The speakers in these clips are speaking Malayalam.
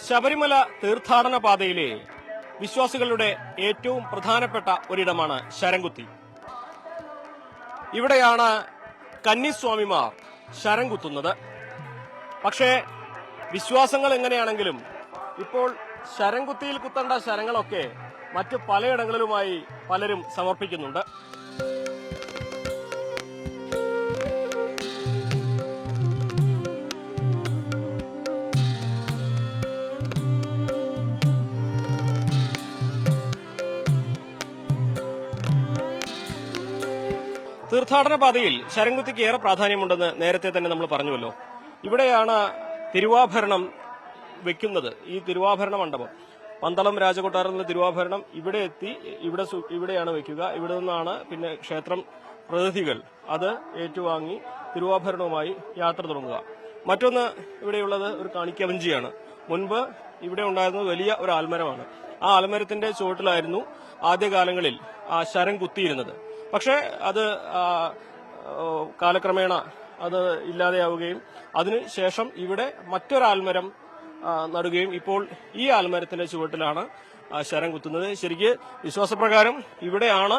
ശബരിമല തീർത്ഥാടന പാതയിലെ വിശ്വാസികളുടെ ഏറ്റവും പ്രധാനപ്പെട്ട ഒരിടമാണ് ശരംകുത്തി. ഇവിടെയാണ് കന്നിസ്വാമിമാർ ശരം കുത്തുന്നത്. പക്ഷേ വിശ്വാസങ്ങൾ എങ്ങനെയാണെങ്കിലും ഇപ്പോൾ ശരംകുത്തിയിൽ കുത്തേണ്ട ശരങ്ങളൊക്കെ മറ്റ് പലയിടങ്ങളിലുമായി പലരും സമർപ്പിക്കുന്നുണ്ട്. തീർത്ഥാടന പാതയിൽ ശരംകുത്തിക്ക് ഏറെ പ്രാധാന്യമുണ്ടെന്ന് നേരത്തെ തന്നെ നമ്മൾ പറഞ്ഞുവല്ലോ. ഇവിടെയാണ് തിരുവാഭരണം വെക്കുന്നത്. ഈ തിരുവാഭരണ മണ്ഡപം, പന്തളം രാജകൊട്ടാരത്തിലെ തിരുവാഭരണം ഇവിടെ എത്തി ഇവിടെയാണ് വെക്കുക. ഇവിടെ നിന്നാണ് പിന്നെ ക്ഷേത്രം പ്രതിനിധികൾ അത് ഏറ്റുവാങ്ങി തിരുവാഭരണവുമായി യാത്ര തുടങ്ങുക. മറ്റൊന്ന് ഇവിടെയുള്ളത് ഒരു കാണിക്കവഞ്ചിയാണ്. മുൻപ് ഇവിടെ ഉണ്ടായിരുന്നത് വലിയ ഒരു ആൽമരമാണ്. ആ ആൽമരത്തിന്റെ ചുവട്ടിലായിരുന്നു ആദ്യകാലങ്ങളിൽ ആ ശരം കുത്തിയിരുന്നത്. പക്ഷേ അത് കാലക്രമേണ അത് ഇല്ലാതെയാവുകയും അതിനുശേഷം ഇവിടെ മറ്റൊരാൽമരം നടുകയും ഇപ്പോൾ ഈ ആൽമരത്തിന്റെ ചുവട്ടിലാണ് ശരം കുത്തുന്നത്. ശരിക്ക് വിശ്വാസപ്രകാരം ഇവിടെയാണ്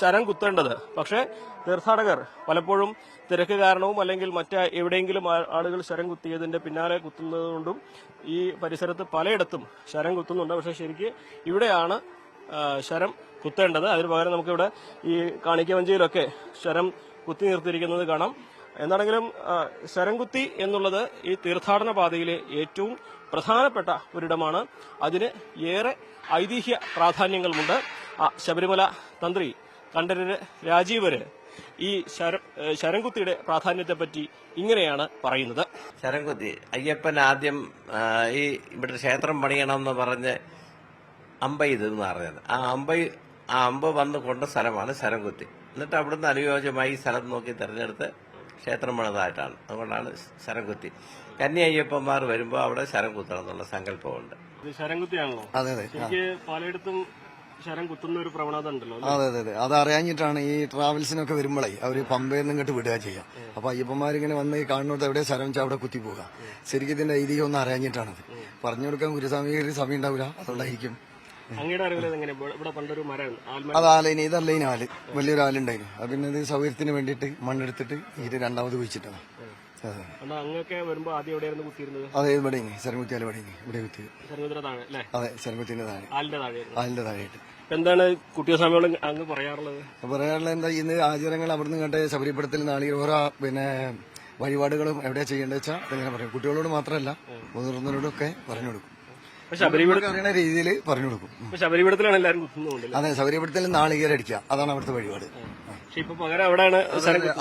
ശരം കുത്തേണ്ടത്. പക്ഷേ തീർത്ഥാടകർ പലപ്പോഴും തിരക്ക് കാരണവും അല്ലെങ്കിൽ എവിടെയെങ്കിലും ആളുകൾ ശരം കുത്തിയതിന്റെ പിന്നാലെ കുത്തുന്നതുകൊണ്ടും ഈ പരിസരത്ത് പലയിടത്തും ശരം കുത്തുന്നുണ്ട്. പക്ഷെ ശരിക്ക് ഇവിടെയാണ് ശരം കുത്തേണ്ടത്. അതിന് പകരം നമുക്കിവിടെ ഈ കാണിക്കവഞ്ചിയിലൊക്കെ ശരം കുത്തി നിർത്തിയിരിക്കുന്നത് കാണാം. എന്താണെങ്കിലും ശരംകുത്തി എന്നുള്ളത് ഈ തീർത്ഥാടന പാതയിലെ ഏറ്റവും പ്രധാനപ്പെട്ട ഒരിടമാണ്. അതിന് ഏറെ ഐതിഹ്യ പ്രാധാന്യങ്ങളുമുണ്ട്. ശബരിമല തന്ത്രി കണ്ഠരര് രാജീവര് ഈ ശരംകുത്തിയുടെ പ്രാധാന്യത്തെപ്പറ്റി ഇങ്ങനെയാണ് പറയുന്നത്. ശരംകുത്തി അയ്യപ്പൻ ആദ്യം ഈ ഇവിടെ ക്ഷേത്രം പണിയണമെന്ന് പറഞ്ഞ് അമ്പ ഇതെന്ന് പറഞ്ഞത് ആ അമ്പ വന്ന് കൊണ്ട സ്ഥലമാണ് ശരംകുത്തി. എന്നിട്ട് അവിടുന്ന് അനുയോജ്യമായി സ്ഥലം നോക്കി തെരഞ്ഞെടുത്ത് ക്ഷേത്രം പണിതായിട്ടാണ്. അതുകൊണ്ടാണ് ശരംകുത്തി. കന്നി അയ്യപ്പന്മാർ വരുമ്പോൾ അവിടെ ശരം കുത്തണം എന്നുള്ള സങ്കല്പമുണ്ട്. ശരംകുത്തിയാണല്ലോ. അതെ അതെ. പലയിടത്തും ശരം കുത്തുന്ന ഒരു പ്രവണത ഉണ്ടല്ലോ. അതെ അതെ അതെ. അത് അറിയാഞ്ഞിട്ടാണ് ഈ ട്രാവൽസിനൊക്കെ വരുമ്പോഴേ അവര് പമ്പയിൽ നിന്ന് ഇങ്ങോട്ട് വിടുക ചെയ്യാം. അപ്പൊ അയ്യപ്പന്മാരിങ്ങനെ വന്ന് ഈ കാണുന്നത് എവിടെ ശരം വെച്ചാൽ അവിടെ കുത്തി പോവുക. ശരിക്കും ഇതിന്റെ ഐതിഹ്യം ഒന്നും അറിയാഞ്ഞിട്ടാണത്. പറഞ്ഞു കൊടുക്കാൻ ഗുരുസ്വാമിക്ക് സമയം ഉണ്ടാവില്ല. അതുകൊണ്ടായിരിക്കും. അത് ആലയിന് ഇതല്ലയിന് ആല് വലിയൊരു ആലുണ്ടായിരുന്നു. അത് പിന്നെ ഇത് സൗകര്യത്തിന് വേണ്ടിയിട്ട് മണ്ണെടുത്തിട്ട് ഇത് രണ്ടാമത് കുഴിച്ചിട്ടാണ്. അതെ ഇവിടെ ശരംകുത്തി ആല ഇവിടെ കുത്തി. അതെ ശരംകുത്തിന്റെ താഴെ ആലിന്റെ താഴെയായിട്ട്. എന്താണ് കുട്ടിയസ്വാമിയോട് അങ്ങ് പറയാറുള്ളത്? എന്താ ഇന്ന് ആചാരങ്ങൾ അവിടുന്ന് കണ്ട ശബരിപടത്തിൽ നാളെ ഓരോ പിന്നെ വഴിപാടുകളും എവിടെയാ ചെയ്യേണ്ടത് വെച്ചാൽ ഇങ്ങനെ പറയും. കുട്ടികളോട് മാത്രമല്ല മുതിർന്നവരോടൊക്കെ പറഞ്ഞു കൊടുക്കും. അറിയുന്ന രീതിയിൽ പറഞ്ഞു കൊടുക്കും. ശബരിപീഠത്തിലാണ് എല്ലാവരും കുത്തുന്നുണ്ട്. അതെ ശബരിപീഠത്തിൽ നാളികേരം അടിക്കുക, അതാണ് അവിടുത്തെ വഴിപാട്.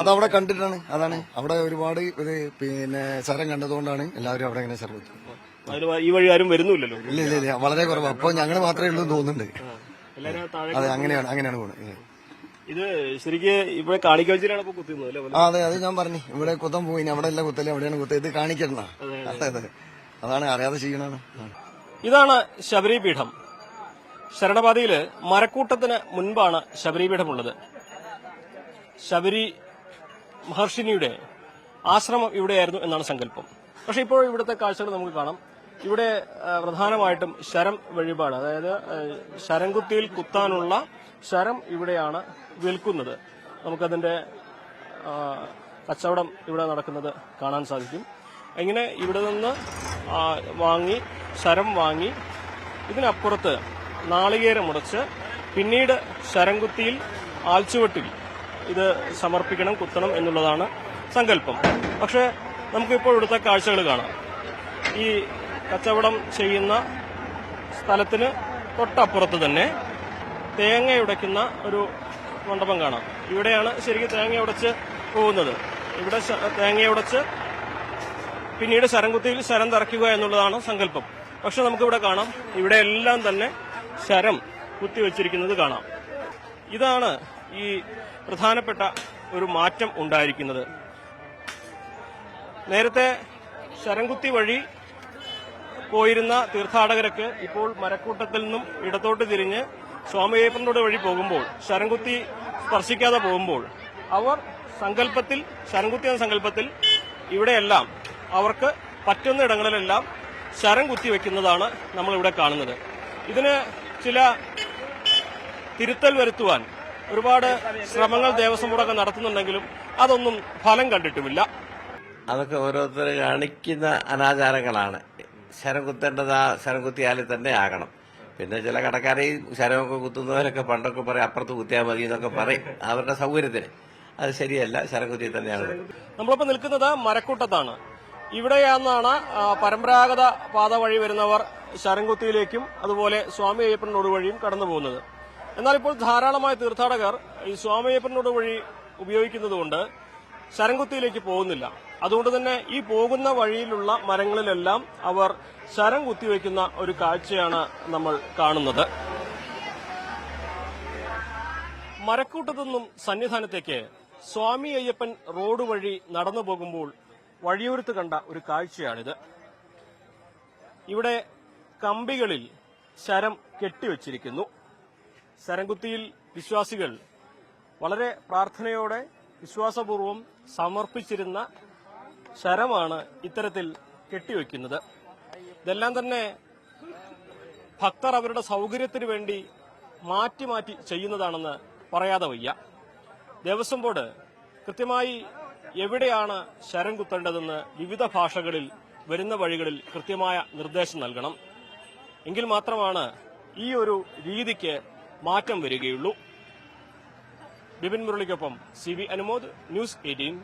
അതവിടെ കണ്ടിട്ടാണ്. അതാണ് അവിടെ ഒരുപാട് ഇത് പിന്നെ ശരം കണ്ടതുകൊണ്ടാണ് എല്ലാവരും അവിടെ ഇങ്ങനെ ശരം കുത്തുന്നത്. ഈ വഴി ആരും വരുന്നില്ലല്ലോ. ഇല്ല ഇല്ല ഇല്ല, വളരെ കുറവ്. അപ്പൊ ഞങ്ങൾ മാത്രമേ ഉള്ളൂ തോന്നുന്നുണ്ട്. അതെ അങ്ങനെയാണ് പോകുന്നത്. ഇത് ശരിക്ക് ഇവിടെ കാണിക്കവഞ്ചിയിലാണ് ഇപ്പൊ കുത്തുന്നത്. അതെ അത് ഞാൻ പറഞ്ഞു. ഇവിടെ കുത്താൻ പോയി, അവിടെ എല്ലാം കുത്തല്ലേ, അവിടെയാണ് കുത്തത്. ഇത് കാണിക്കണ്ട. അതെ അതെ, അതാണ് അറിയാതെ ചെയ്യണാണ്. ഇതാണ് ശബരിപീഠം. ശരണപാതയില് മരക്കൂട്ടത്തിന് മുൻപാണ് ശബരിപീഠമുള്ളത്. ശബരി മഹർഷിനിയുടെ ആശ്രമം ഇവിടെയായിരുന്നു എന്നാണ് സങ്കല്പം. പക്ഷെ ഇപ്പോൾ ഇവിടുത്തെ കാഴ്ചകൾ നമുക്ക് കാണാം. ഇവിടെ പ്രധാനമായിട്ടും ശരം വഴിപാട്, അതായത് ശരംകുത്തിയിൽ കുത്താനുള്ള ശരം ഇവിടെയാണ് വിൽക്കുന്നത്. നമുക്കതിന്റെ കച്ചവടം ഇവിടെ നടക്കുന്നത് കാണാൻ സാധിക്കും. ഇങ്ങനെ ഇവിടെ നിന്ന് ശരം വാങ്ങി ഇതിനപ്പുറത്ത് നാളികേരം മുടച്ച് പിന്നീട് ശരംകുത്തിയിൽ ആൽച്ചുവട്ടിൽ ഇത് സമർപ്പിക്കണം, കുത്തണം എന്നുള്ളതാണ് സങ്കല്പം. പക്ഷെ നമുക്കിപ്പോൾ ഇവിടുത്തെ കാഴ്ചകൾ കാണാം. ഈ കച്ചവടം ചെയ്യുന്ന സ്ഥലത്തിന് തൊട്ടപ്പുറത്ത് തന്നെ തേങ്ങ ഉടയ്ക്കുന്ന ഒരു മണ്ഡപം കാണാം. ഇവിടെയാണ് ശരിക്കും തേങ്ങ ഉടച്ച് പോകുന്നത്. ഇവിടെ തേങ്ങ ഉടച്ച് പിന്നീട് ശരംകുത്തിയിൽ ശരം തറയ്ക്കുക എന്നുള്ളതാണ് സങ്കല്പം. പക്ഷെ നമുക്കിവിടെ കാണാം, ഇവിടെ എല്ലാം തന്നെ ശരം കുത്തിവെച്ചിരിക്കുന്നത് കാണാം. ഇതാണ് ഈ പ്രധാനപ്പെട്ട ഒരു മാറ്റം ഉണ്ടായിരിക്കുന്നത്. നേരത്തെ ശരംകുത്തി വഴി പോയിരുന്ന തീർത്ഥാടകർക്ക് ഇപ്പോൾ മരക്കൂട്ടത്തിൽ നിന്നും ഇടത്തോട്ട് തിരിഞ്ഞ് സ്വാമിയപ്പനോട് വഴി പോകുമ്പോൾ, ശരംകുത്തി സ്പർശിക്കാതെ പോകുമ്പോൾ അവർ ശരംകുത്തി എന്ന സങ്കല്പത്തിൽ ഇവിടെയെല്ലാം അവർക്ക് പറ്റുന്ന ഇടങ്ങളിലെല്ലാം ശരം കുത്തിവെക്കുന്നതാണ് നമ്മളിവിടെ കാണുന്നത്. ഇതിന് ചില തിരുത്തൽ വരുത്തുവാൻ ഒരുപാട് ശ്രമങ്ങൾ ദേവസ്വം ബോർഡൊക്കെ നടത്തുന്നുണ്ടെങ്കിലും അതൊന്നും ഫലം കണ്ടിട്ടുമില്ല. അതൊക്കെ ഓരോരുത്തർ കാണിക്കുന്ന അനാചാരങ്ങളാണ്. ശരം കുത്തേണ്ടത് ആ ശരം കുത്തിയാൽ തന്നെ ആകണം. പിന്നെ ചില കടക്കാരെ ശരമൊക്കെ കുത്തുന്നവരൊക്കെ പണ്ടൊക്കെ പറയും അപ്പുറത്ത് കുത്തിയാൽ മതി എന്നൊക്കെ പറയും, അവരുടെ സൗകര്യത്തിന്. അത് ശരിയല്ല, ശരം കുത്തി തന്നെയാണ്. നമ്മളിപ്പോൾ നിൽക്കുന്നത് മരക്കൂട്ടത്താണ്. ഇവിടെയാണെന്നാണ് പരമ്പരാഗത പാത വഴി വരുന്നവർ ശരംകുത്തിയിലേക്കും അതുപോലെ സ്വാമി അയ്യപ്പൻ റോഡ് വഴിയും കടന്നു പോകുന്നത്. എന്നാൽ ഇപ്പോൾ ധാരാളമായ തീർത്ഥാടകർ ഈ സ്വാമി അയ്യപ്പൻ റോഡ് വഴി ഉപയോഗിക്കുന്നതുകൊണ്ട് ശരംകുത്തിയിലേക്ക് പോകുന്നില്ല. അതുകൊണ്ട് തന്നെ ഈ പോകുന്ന വഴിയിലുള്ള മരങ്ങളിലെല്ലാം അവർ ശരം കുത്തിവെക്കുന്ന ഒരു കാഴ്ചയാണ് നമ്മൾ കാണുന്നത്. മരക്കൂട്ടത്തു നിന്നും സന്നിധാനത്തേക്ക് സ്വാമി അയ്യപ്പൻ റോഡ് വഴി നടന്നു പോകുമ്പോൾ വഴിയോരത്ത് കണ്ട ഒരു കാഴ്ചയാണിത്. ഇവിടെ കമ്പികളിൽ ശരം കെട്ടിവെച്ചിരിക്കുന്നു. ശരംകുത്തിയിൽ വിശ്വാസികൾ വളരെ പ്രാർത്ഥനയോടെ വിശ്വാസപൂർവ്വം സമർപ്പിച്ചിരുന്ന ശരമാണ് ഇത്തരത്തിൽ കെട്ടിവെക്കുന്നത്. ഇതെല്ലാം തന്നെ ഭക്തർ അവരുടെ സൗകര്യത്തിന് വേണ്ടി മാറ്റി മാറ്റി ചെയ്യുന്നതാണെന്ന് പറയാതെ വയ്യ. ദേവസ്വം ബോർഡ് കൃത്യമായി എവിടെയാണ് ശരം കുത്തേണ്ടതെന്ന് വിവിധ ഭാഷകളിൽ വരുന്ന വഴികളിൽ കൃത്യമായ നിർദ്ദേശം നൽകണം. എങ്കിൽ മാത്രമാണ് ഈ ഒരു രീതിക്ക് മാറ്റം വരികയുള്ളൂ. ബിപിൻ മുരളിക്കൊപ്പം CB അനുമോദ്, ന്യൂസ് 18.